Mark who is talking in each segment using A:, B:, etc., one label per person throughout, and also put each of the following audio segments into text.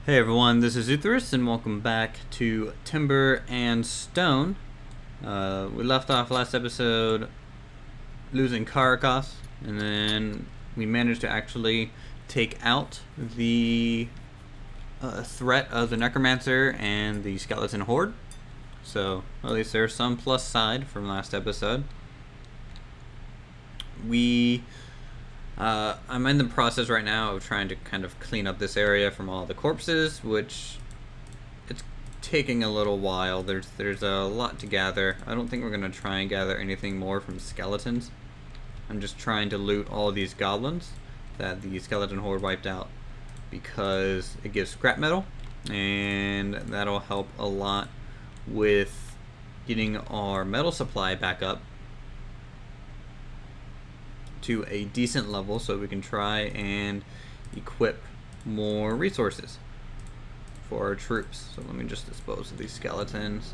A: Hey everyone, this is Uthris and welcome back to Timber and Stone. We left off last episode losing Karakos, and then we managed to actually take out the threat of the necromancer and the skeleton horde. So at least there's some plus side from last episode. I'm in the process right now of trying to kind of clean up this area from all the corpses, which it's taking a little while. There's a lot to gather. I don't think we're gonna try and gather anything more from skeletons. I'm just trying to loot all of these goblins that the skeleton horde wiped out because it gives scrap metal, and that'll help a lot with getting our metal supply back up to a decent level so we can try and equip more resources for our troops. So let me just dispose of these skeletons,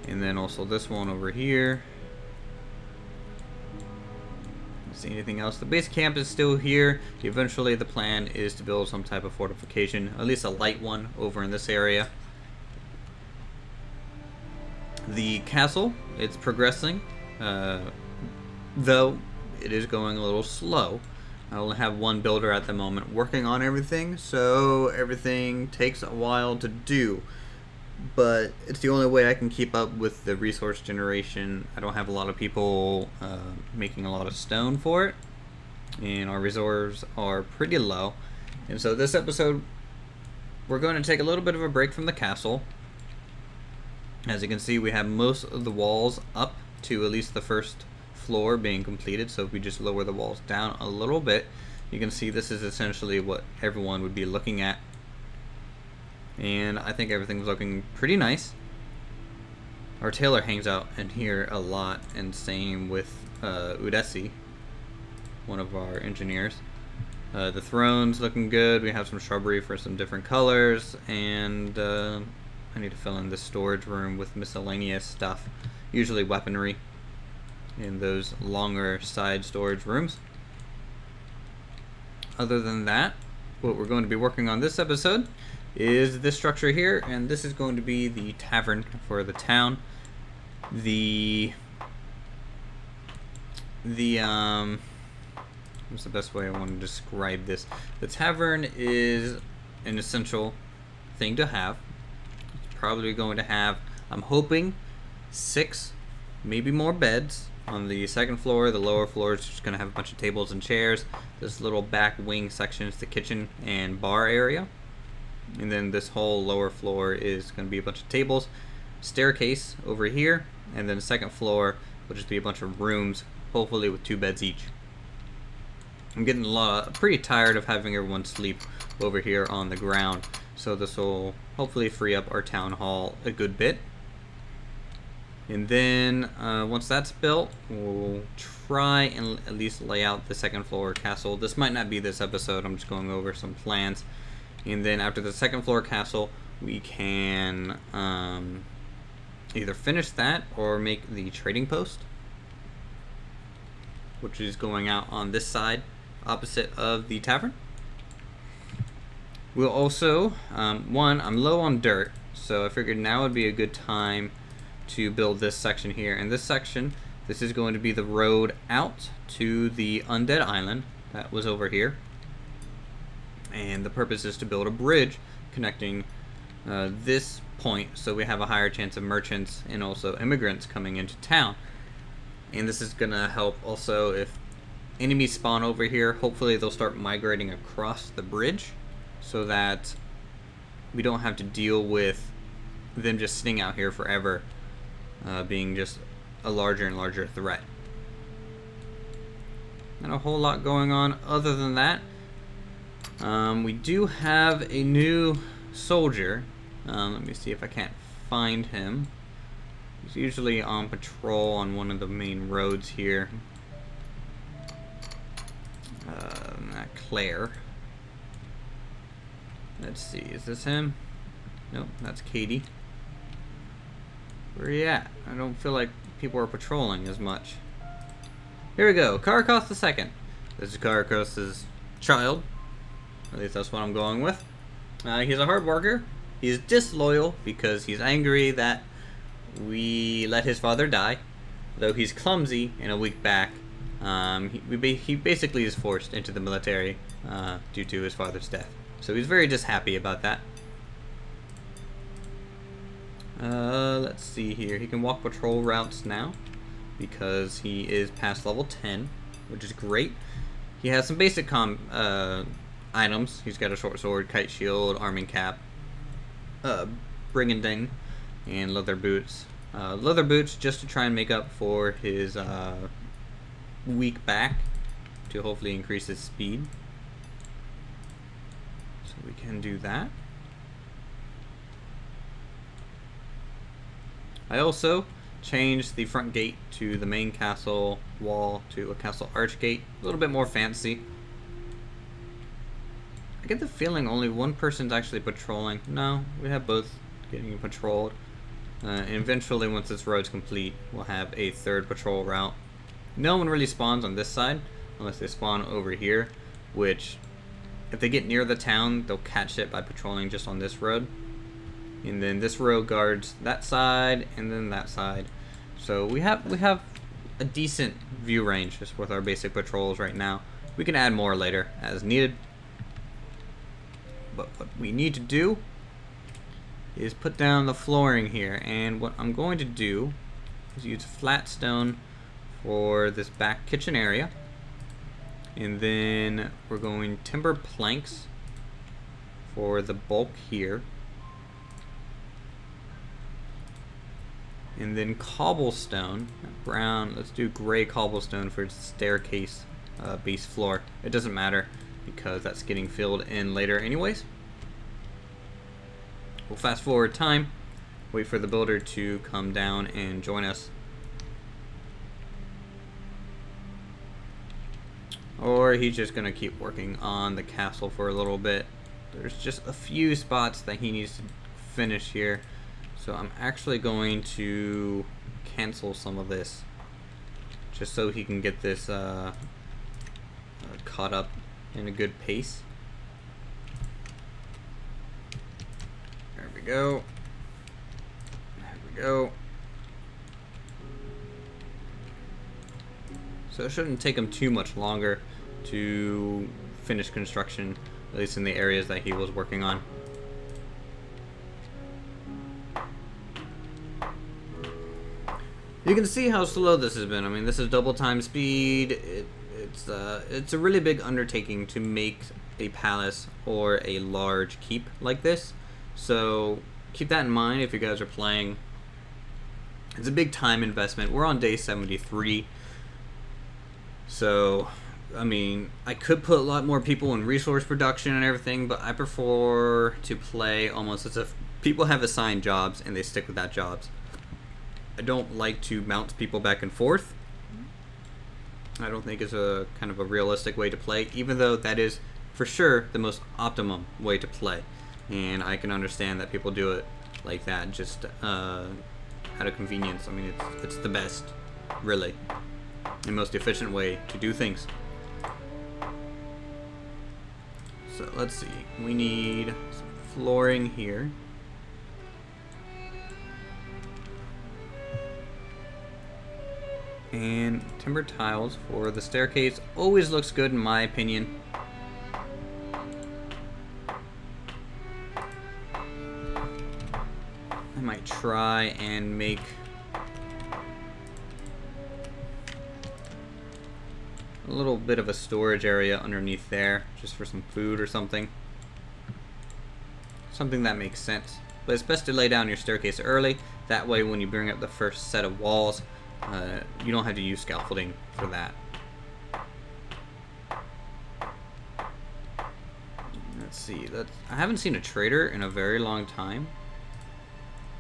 A: and then also this one over here. See anything else? The base camp is still here. Eventually the plan is to build some type of fortification, at least a light one, over in this area. The castle, it's progressing, though it is going a little slow. I only have one builder at the moment working on everything, so everything takes a while to do. But it's the only way I can keep up with the resource generation. I don't have a lot of people making a lot of stone for it, and our reserves are pretty low. And so this episode, we're going to take a little bit of a break from the castle. As you can see, we have most of the walls up to at least the first floor being completed. So if we just lower the walls down a little bit, you can see this is essentially what everyone would be looking at, and I think everything's looking pretty nice. Our tailor hangs out in here a lot, and same with Uthris, one of our engineers. The throne's looking good. We have some shrubbery for some different colors, and I need to fill in this storage room with miscellaneous stuff, usually weaponry, in those longer side storage rooms. Other than that, what we're going to be working on this episode is this structure here, and this is going to be the tavern for the town. What's the best way I want to describe this? The tavern is an essential thing to have. It's probably going to have, I'm hoping, 6, maybe more beds. On the second floor, the lower floor is just going to have a bunch of tables and chairs. This little back wing section is the kitchen and bar area. And then this whole lower floor is going to be a bunch of tables, staircase over here, and then the second floor will just be a bunch of rooms, hopefully with 2 beds each. I'm getting pretty tired of having everyone sleep over here on the ground, so this will hopefully free up our town hall a good bit. And then once that's built, we'll try and at least lay out the second floor castle. This might not be this episode, I'm just going over some plans. And then after the second floor castle, we can either finish that or make the trading post, which is going out on this side, opposite of the tavern. We'll also, I'm low on dirt, so I figured now would be a good time to build this section here. And this section, this is going to be the road out to the undead island that was over here. And the purpose is to build a bridge connecting this point, so we have a higher chance of merchants and also immigrants coming into town. And this is gonna help also if enemies spawn over here. Hopefully they'll start migrating across the bridge so that we don't have to deal with them just sitting out here forever, being just a larger and larger threat. Not a whole lot going on other than that. We do have a new soldier. Let me see if I can't find him. He's usually on patrol on one of the main roads here. Not Claire. Let's see, is this him? Nope, that's Katie. Where are you at? I don't feel like people are patrolling as much. Here we go, Karakos II. This is Karakos' child. At least that's what I'm going with. He's a hard worker. He's disloyal because he's angry that we let his father die. Though he's clumsy and a weak back, he basically is forced into the military due to his father's death. So he's very just happy about that. Let's see here. He can walk patrol routes now because he is past level 10, which is great. He has some basic items. He's got a short sword, kite shield, arming cap, brigandine, and leather boots. Leather boots just to try and make up for his weak back to hopefully increase his speed. So we can do that. I also changed the front gate to the main castle wall to a castle arch gate. A little bit more fancy. I get the feeling only one person's actually patrolling. No, we have both getting patrolled. And eventually, once this road's complete, we'll have a third patrol route. No one really spawns on this side, unless they spawn over here, which, if they get near the town, they'll catch it by patrolling just on this road. And then this road guards that side, and then that side. So we have a decent view range just with our basic patrols right now. We can add more later as needed. But what we need to do is put down the flooring here, and what I'm going to do is use flat stone for this back kitchen area, and then we're going timber planks for the bulk here, and then cobblestone, brown, let's do gray cobblestone for the staircase base floor. It doesn't matter because that's getting filled in later anyways. We'll fast forward time, wait for the builder to come down and join us. Or he's just going to keep working on the castle for a little bit. There's just a few spots that he needs to finish here. So I'm actually going to cancel some of this just so he can get this caught up in a good pace. There we go. There we go. So it shouldn't take him too much longer to finish construction, at least in the areas that he was working on. You can see how slow this has been. I mean, this is double time speed. It's a really big undertaking to make a palace or a large keep like this. So keep that in mind if you guys are playing. It's a big time investment. We're on day 73. So, I mean, I could put a lot more people in resource production and everything, but I prefer to play almost as if people have assigned jobs and they stick with that jobs. I don't like to bounce people back and forth. I don't think it's a kind of a realistic way to play, even though that is for sure the most optimum way to play. And I can understand that people do it like that just out of convenience. I mean, it's the best, really, and most efficient way to do things. So let's see. We need some flooring here. And timber tiles for the staircase always looks good in my opinion. I might try and make a little bit of a storage area underneath there, just for some food or something. Something that makes sense. But it's best to lay down your staircase early. That way when you bring up the first set of walls, you don't have to use scaffolding for that. Let's see. I haven't seen a trader in a very long time,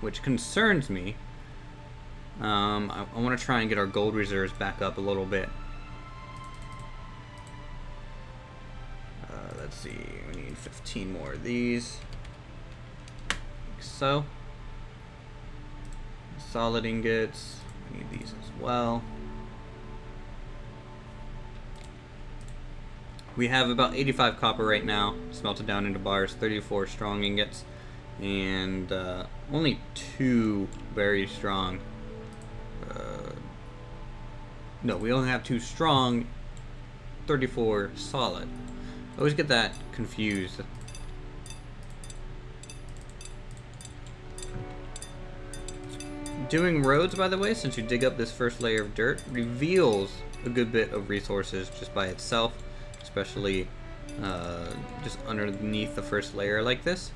A: which concerns me. I want to try and get our gold reserves back up a little bit. Let's see. We need 15 more of these. Like so. Solid ingots. We need these as well. We have about 85 copper right now, smelted down into bars, 34 strong ingots, and only 2 very strong. No, we only have 2 strong, 34 solid. I always get that confused. Doing roads, by the way, since you dig up this first layer of dirt, reveals a good bit of resources just by itself, especially just underneath the first layer like this.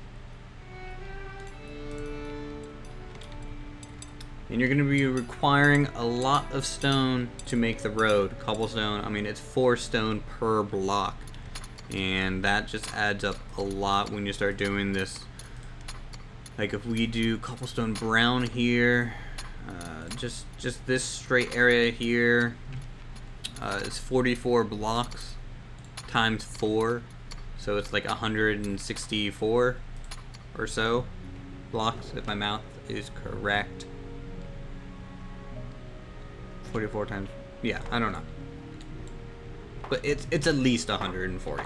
A: And you're going to be requiring a lot of stone to make the road. Cobblestone, I mean, it's 4 stone per block. And that just adds up a lot when you start doing this. Like if we do cobblestone brown here, just this straight area here is 44 blocks times 4. So it's like 164 or so blocks, if my math is correct. 44 times, yeah, I don't know, but it's at least 140.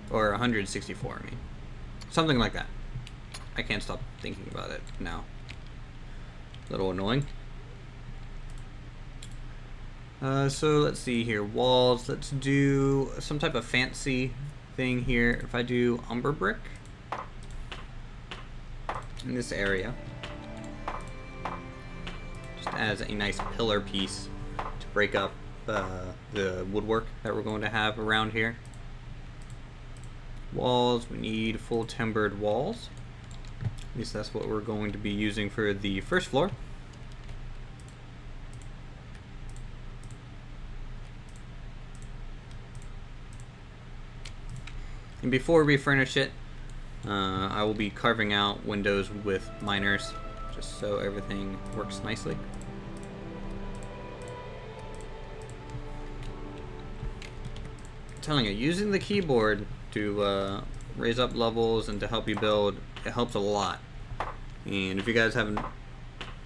A: Or 164, I mean, something like that. I can't stop thinking about it now. A little annoying. So let's see here, walls. Let's do some type of fancy thing here. If I do umber brick in this area, just as a nice pillar piece to break up the woodwork that we're going to have around here. Walls, we need full timbered walls. At least that's what we're going to be using for the first floor. And before we furnish it, I will be carving out windows with miners, just so everything works nicely. I'm telling you, using the keyboard to raise up levels and to help you build, it helps a lot. And if you guys haven't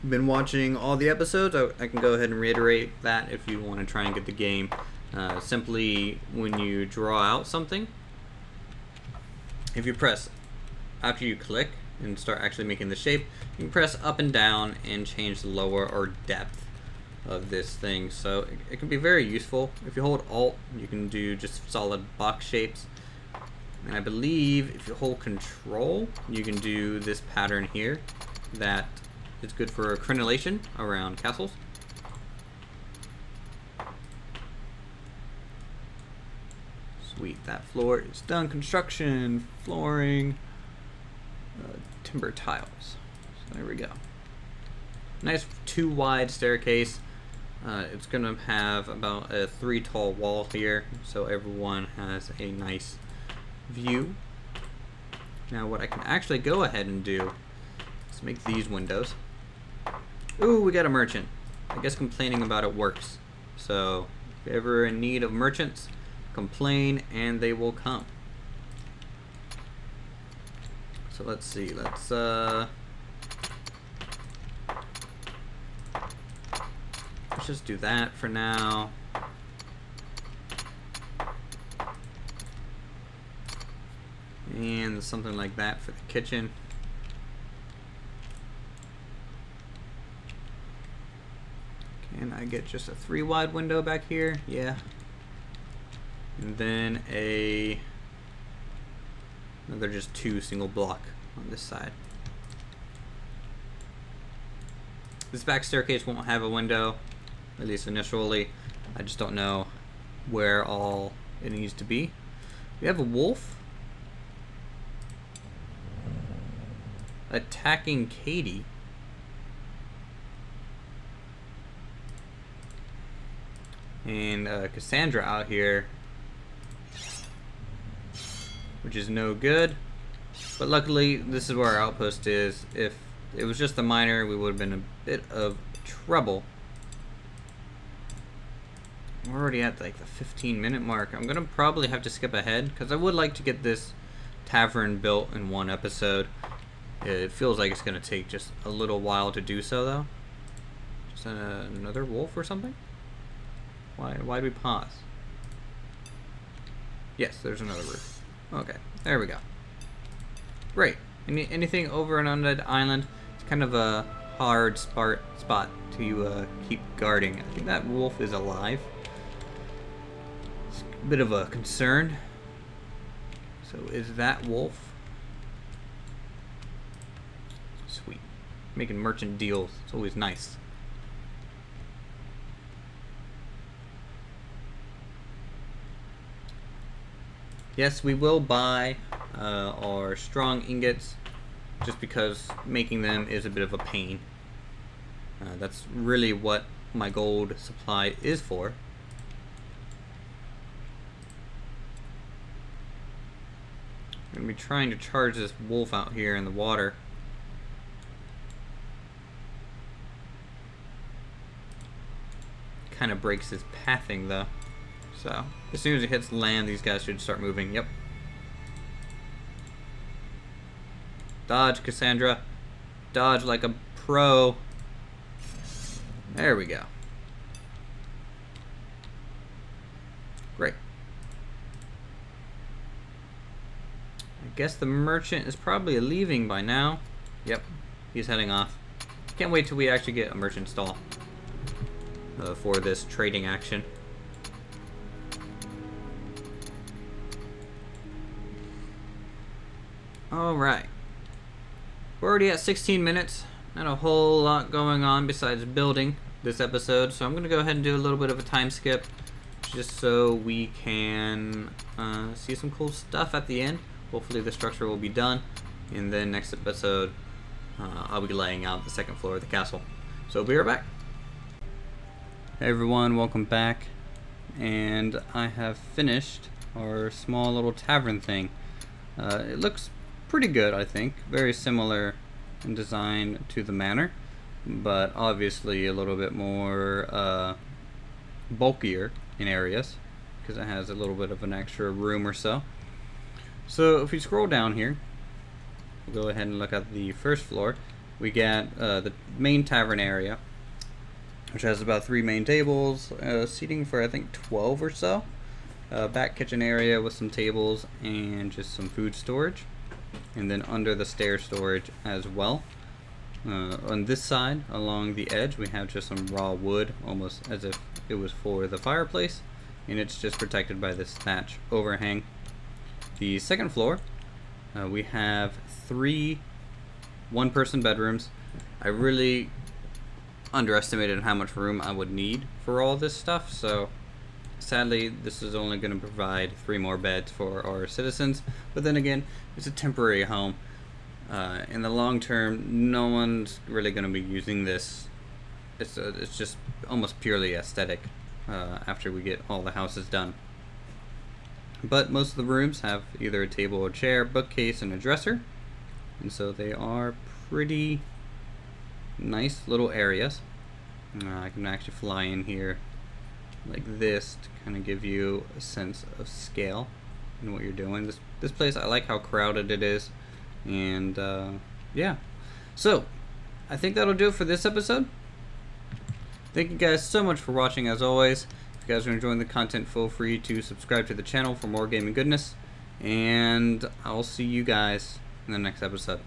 A: been watching all the episodes, I can go ahead and reiterate that if you want to try and get the game. Simply, when you draw out something, if you press, after you click and start actually making the shape, you can press up and down and change the lower or depth of this thing. So it can be very useful. If you hold Alt, you can do just solid box shapes. And I believe if you hold Control, you can do this pattern here that is good for crenellation around castles. Sweet, that floor is done. Construction, flooring, timber tiles. So there we go. Nice 2 wide staircase. It's gonna have about a 3 tall wall here, so everyone has a nice view. Now what I can actually go ahead and do is make these windows. Ooh, we got a merchant. I guess complaining about it works. So if you're ever in need of merchants, complain and they will come. So let's see, let's just do that for now. And something like that for the kitchen. Can I get just a 3 wide window back here? Yeah. And then another just 2 single block on this side. This back staircase won't have a window, at least initially. I just don't know where all it needs to be. We have a wolf attacking Katie. And Cassandra out here, which is no good. But luckily, this is where our outpost is. If it was just the miner, we would have been a bit of trouble. We're already at like the 15-minute mark. I'm gonna probably have to skip ahead because I would like to get this tavern built in 1 episode. It feels like it's gonna take just a little while to do so though. Is that another wolf or something? Why do we pause? Yes, there's another roof. Okay, there we go. Great. Anything over an undead island, it's kind of a hard spot to keep guarding. I think that wolf is alive. It's a bit of a concern. So is that wolf? Sweet. Making merchant deals. It's always nice. Yes, we will buy our strong ingots, just because making them is a bit of a pain. That's really what my gold supply is for. I'm going to be trying to charge this wolf out here in the water. Kind of breaks his pathing though. So, as soon as it hits land, these guys should start moving. Yep. Dodge, Cassandra. Dodge like a pro. There we go. Great. I guess the merchant is probably leaving by now. Yep. He's heading off. Can't wait till we actually get a merchant stall for this trading action. Alright. We're already at 16 minutes. Not a whole lot going on besides building this episode, so I'm going to go ahead and do a little bit of a time skip just so we can see some cool stuff at the end. Hopefully the structure will be done, and then next episode I'll be laying out the second floor of the castle. So we'll be right back. Hey everyone, welcome back. And I have finished our small little tavern thing. It looks pretty good, I think. Very similar in design to the manor, but obviously a little bit more bulkier in areas because it has a little bit of an extra room or so. So if we scroll down here, we'll go ahead and look at the first floor. We got the main tavern area, which has about 3 main tables, seating for I think 12 or so. Back kitchen area with some tables and just some food storage, and then under the stair storage as well. On this side, along the edge, we have just some raw wood, almost as if it was for the fireplace, and it's just protected by this thatch overhang. The second floor, we have 3 one-person bedrooms. I really underestimated how much room I would need for all this stuff, so sadly this is only going to provide 3 more beds for our citizens, but then again, it's a temporary home. In the long term, no one's really going to be using this. It's just almost purely aesthetic after we get all the houses done. But most of the rooms have either a table or chair, bookcase, and a dresser, and so they are pretty nice little areas. I can actually fly in here like this to kind of give you a sense of scale in what you're doing. This place, I like how crowded it is, and yeah. So I think that'll do it for this episode. Thank you guys so much for watching. As always, if you guys are enjoying the content, feel free to subscribe to the channel for more gaming goodness, and I'll see you guys in the next episode.